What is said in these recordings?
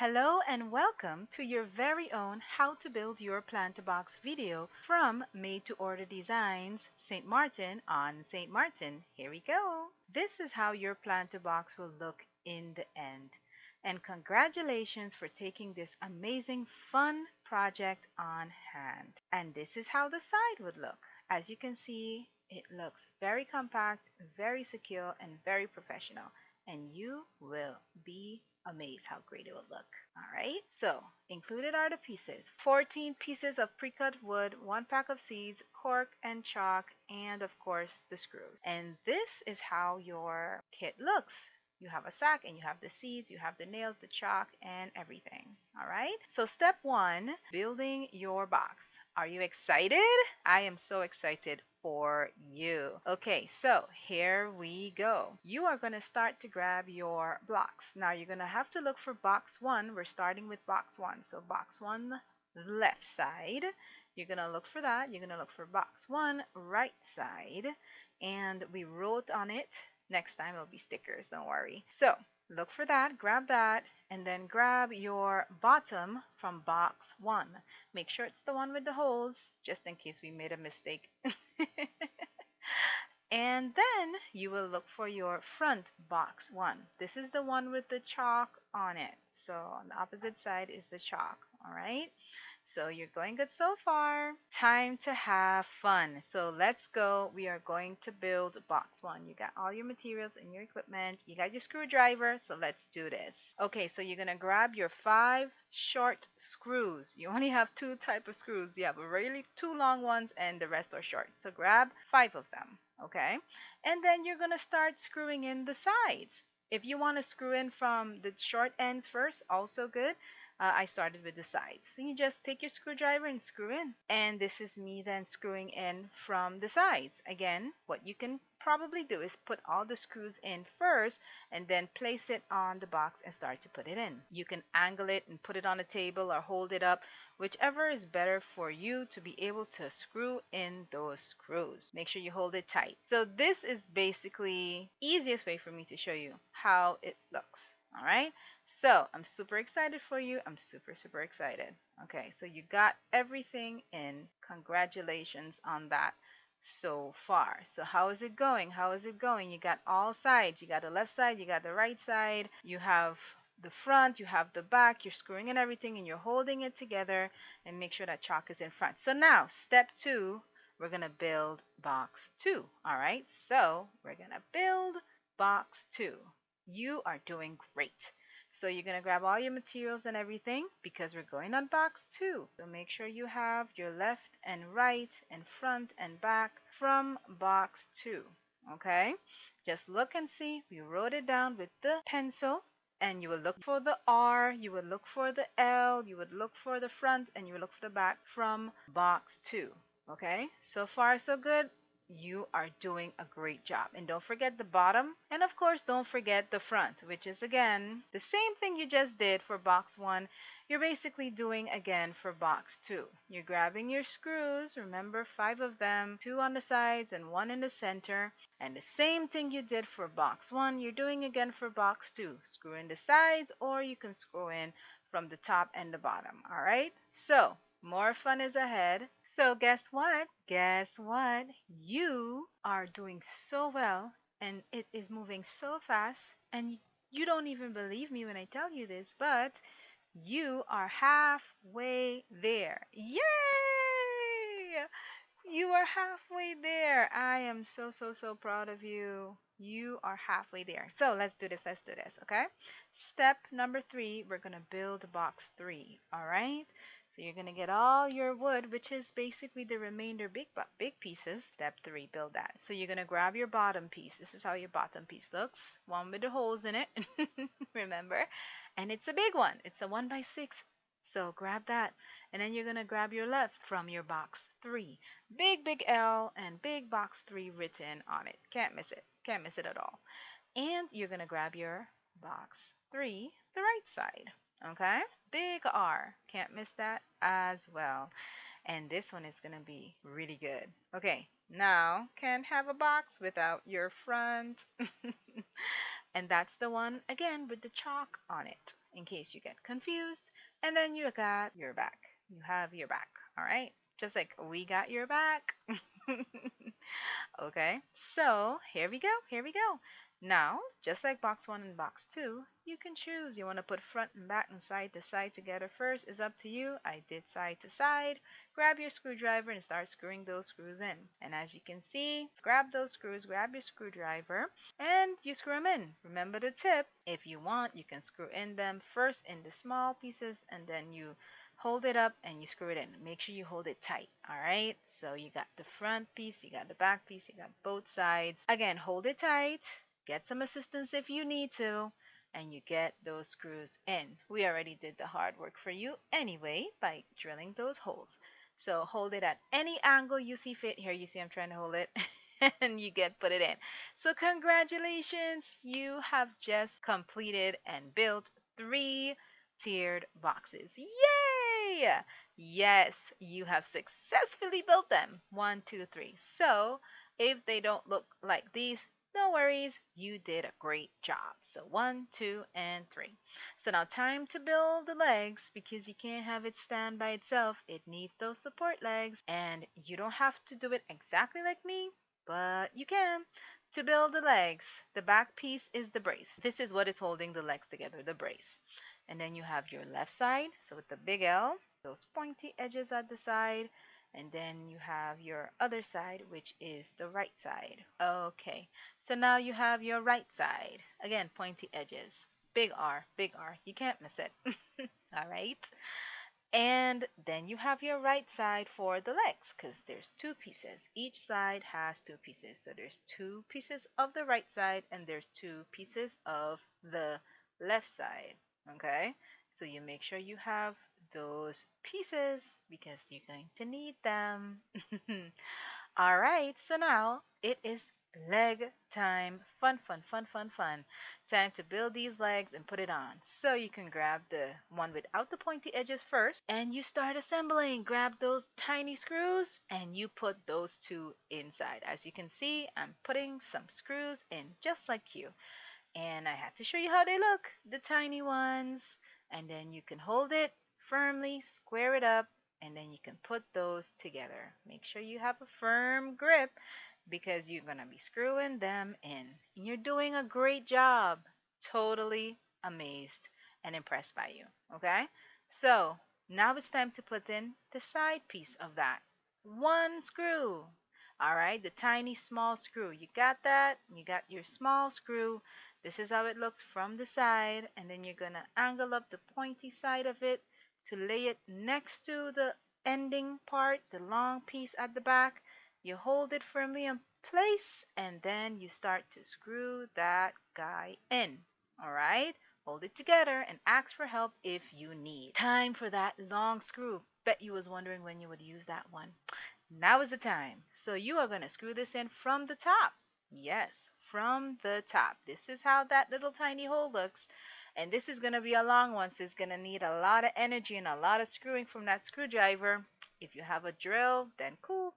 Hello and welcome to your very own How to Build Your Plant-a-Box video from Made to Order Designs, St. Martin on St. Martin. Here we go. This is how your plant-a-box will look in the end. And congratulations for taking this amazing fun project on hand. And this is how the side would look. As you can see, it looks very compact, very secure, and very professional. And you will be amazed how great it will look. All right, so included are the pieces: 14 pieces of pre-cut wood, 1 pack of seeds, cork and chalk, and of course the screws. And this is how your kit looks. You have a sack and you have the seeds, you have the nails, the chalk, and everything. All right, so step one, building your box. Are you excited? I am so excited for you. Okay, so here we go. You are going to start to grab your blocks. Now you're going to have to look for box one. We're starting with box one. So box one, left side. You're going to look for that. You're going to look for box one, right side. And we wrote on it. Next time it'll be stickers, don't worry. So look for that, grab that, and then grab your bottom from box one. Make sure it's the one with the holes, just in case we made a mistake. And then you will look for your front box one. This is the one with the chalk on it. So on the opposite side is the chalk, all right? So you're going good so far. Time to have fun. So let's go. We are going to build box one. You got all your materials and your equipment. You got your screwdriver. So let's do this. Okay, so you're going to grab your 5 short screws. You only have 2 type of screws. You have really 2 long ones and the rest are short. So grab 5 of them. Okay, and then you're going to start screwing in the sides. If you want to screw in from the short ends first, also good. I started with the sides. So you just take your screwdriver and screw in. And this is me then screwing in from the sides. Again, what you can probably do is put all the screws in first and then place it on the box and start to put it in. You can angle it and put it on a table or hold it up, whichever is better for you to be able to screw in those screws. Make sure you hold it tight. So this is basically easiest way for me to show you how it looks. All right. So I'm super excited for you. I'm super excited. Okay, so you got everything in. Congratulations on that so far. So how is it going? How is it going? You got all sides. You got the left side, you got the right side, you have the front, you have the back, you're screwing in everything and you're holding it together, and make sure that chalk is in front. So now step 2, we're going to build box 2. All right, so we're going to build box 2. You are doing great. So you're going to grab all your materials and everything because we're going on box 2. So make sure you have your left and right and front and back from box 2. Okay? Just look and see. We wrote it down with the pencil, and you will look for the R, you will look for the L, you would look for the front, and you will look for the back from box 2. Okay? So far so good. You are doing a great job. And don't forget the bottom. And of course, don't forget the front, which is again the same thing you just did for box 1. You're basically doing again for box 2. You're grabbing your screws. Remember, 5 of them, 2 on the sides and 1 in the center. And the same thing you did for box 1, you're doing again for box 2. Screw in the sides, or you can screw in from the top and the bottom. All right? So more fun is ahead. So guess what? Guess what? You are doing so well and it is moving so fast, and you don't even believe me when I tell you this, but you are halfway there. Yay! You are halfway there. I am so proud of you. You are halfway there. So let's do this. Let's do this. Okay. Step number 3, we're going to build box 3. All right. So you're going to get all your wood, which is basically the remainder big pieces. Step 3, build that. So you're going to grab your bottom piece. This is how your bottom piece looks. One with the holes in it. Remember? And it's a big one. It's a 1x6. So grab that. And then you're going to grab your left from your box 3. Big L and big box 3 written on it. Can't miss it. Can't miss it at all. And you're going to grab your box 3, the right side. Okay? Big R. Can't miss that as well. And this one is going to be really good. Okay, now can't have a box without your front. And that's the one, again, with the chalk on it. in case you get confused. And then you got your back. You have your back. All right. Just like we got your back. Okay, so here we go, here we go. Now, just like box one and box two, you can choose. You want to put front and back and side to side together first. Is up to you. I did side to side. Grab your screwdriver and start screwing those screws in. And as you can see, grab those screws, grab your screwdriver, and you screw them in. Remember the tip. If you want, you can screw in them first in the small pieces and then you hold it up and you screw it in. Make sure you hold it tight. All right. So you got the front piece, you got the back piece, you got both sides. Again, hold it tight. Get some assistance if you need to. And you get those screws in. We already did the hard work for you anyway by drilling those holes. So hold it at any angle you see fit. Here you see I'm trying to hold it. And you get put it in. So congratulations, you have just completed and built 3 tiered boxes. Yay! Yes, you have successfully built them. 1, 2, 3. So if they don't look like these, no worries, you did a great job. So 1, 2, and 3. So now time to build the legs because you can't have it stand by itself. It needs those support legs and you don't have to do it exactly like me, but you can. To build the legs, the back piece is the brace. This is what is holding the legs together, the brace. And then you have your left side, so with the big L, those pointy edges at the side. And then you have your other side, which is the right side. Okay, so now you have your right side. Again, pointy edges. Big R, big R. You can't miss it. All right. And then you have your right side for the legs because there's 2 pieces. Each side has 2 pieces. So there's 2 pieces of the right side and there's 2 pieces of the left side. Okay? So you make sure you have those pieces because you're going to need them. All right, so now it is leg time. Fun, fun, fun, fun, fun. Time to build these legs and put it on. So you can grab the one without the pointy edges first and you start assembling. Grab those tiny screws and you put those 2 inside. As you can see, I'm putting some screws in just like you. And I have to show you how they look, the tiny ones. And then you can hold it firmly, square it up, and then you can put those together. Make sure you have a firm grip because you're going to be screwing them in. And you're doing a great job. Totally amazed and impressed by you. Okay? So now it's time to put in the side piece of that. 1 screw. All right, the tiny small screw. You got that? You got your small screw. This is how it looks from the side. And then you're going to angle up the pointy side of it to lay it next to the ending part, the long piece at the back. You hold it firmly in place and then you start to screw that guy in. All right? Hold it together and ask for help if you need. Time for that long screw. Bet you was wondering when you would use that one. Now is the time. So you are going to screw this in from the top. Yes, from the top. This is how that little tiny hole looks. And this is going to be a long one, so it's going to need a lot of energy and a lot of screwing from that screwdriver. If you have a drill, then cool.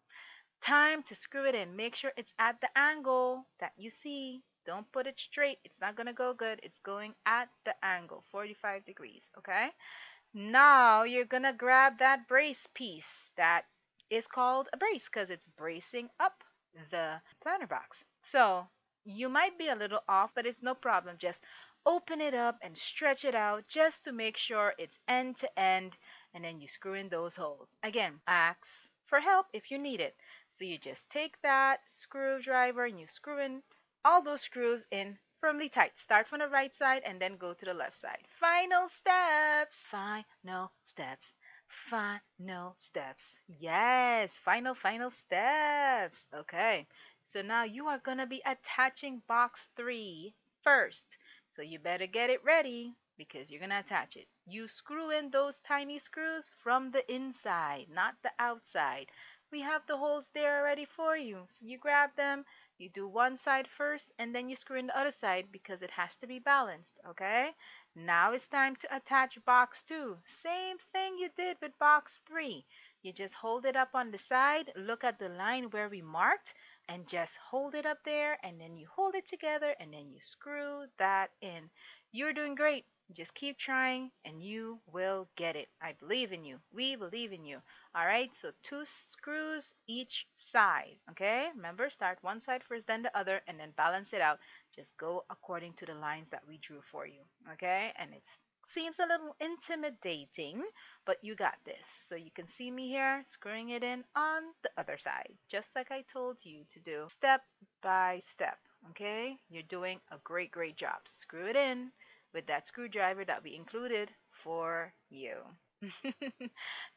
Time to screw it in. Make sure it's at the angle that you see. Don't put it straight. It's not going to go good. It's going at the angle, 45 degrees, okay? Now you're going to grab that brace piece that is called a brace because it's bracing up the planter box. So you might be a little off, but it's no problem. Just open it up and stretch it out just to make sure it's end to end, and then you screw in those holes. Again, ask for help if you need it. So you just take that screwdriver and you screw in all those screws in firmly tight. Start from the right side and then go to the left side. Final steps. Final steps. Final steps. Yes, final steps. Okay. So now you are going to be attaching box 3 first. So you better get it ready because you're going to attach it. You screw in those tiny screws from the inside, not the outside. We have the holes there already for you. So you grab them, you do one side first, and then you screw in the other side because it has to be balanced, okay? Now it's time to attach box 2. Same thing you did with box 3. You just hold it up on the side, look at the line where we marked, and just hold it up there, and then you hold it together, and then you screw that in. You're doing great. Just keep trying and you will get it. I believe in you. We believe in you. All right, so two screws each side. Okay, remember, start one side first, then the other, and then balance it out. Just go according to the lines that we drew for you. Okay, and it seems a little intimidating, but you got this. So you can see me here screwing it in on the other side, just like I told you to do, step by step. Okay, you're doing a great, great job. Screw it in with that screwdriver that we included for you.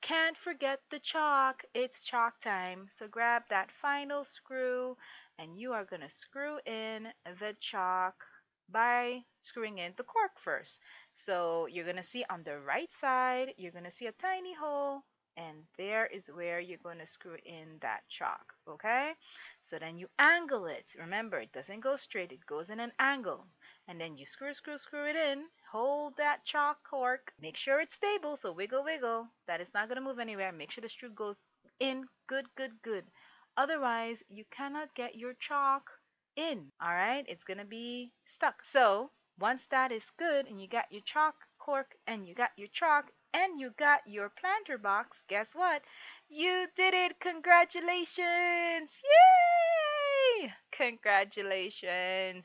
Can't forget the chalk. It's chalk time. So grab that final screw and you are going to screw in the chalk by screwing in the cork first. So you're going to see on the right side, you're going to see a tiny hole and there is where you're going to screw in that chalk, okay? So then you angle it. Remember, it doesn't go straight, it goes in an angle. And then you screw, screw, screw it in. Hold that chalk cork. Make sure it's stable, so wiggle, wiggle. That is not going to move anywhere. Make sure the screw goes in. Good, good, good. Otherwise, you cannot get your chalk in. All right? It's going to be stuck. So, once that is good and you got your chalk cork and you got your chalk and you got your planter box, guess what? You did it! Congratulations! Yay! Congratulations!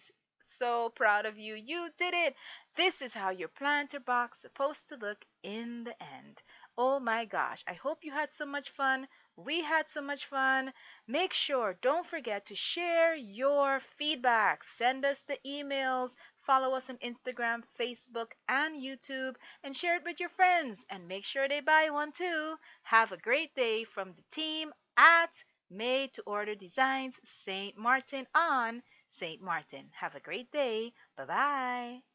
So proud of you. You did it. This is how your planter box is supposed to look in the end. Oh my gosh. I hope you had so much fun. We had so much fun. Make sure, don't forget to share your feedback. Send us the emails. Follow us on Instagram, Facebook, and YouTube. And share it with your friends. And make sure they buy one too. Have a great day from the team at Made to Order Designs St. Martin on St. Martin. Have a great day. Bye bye.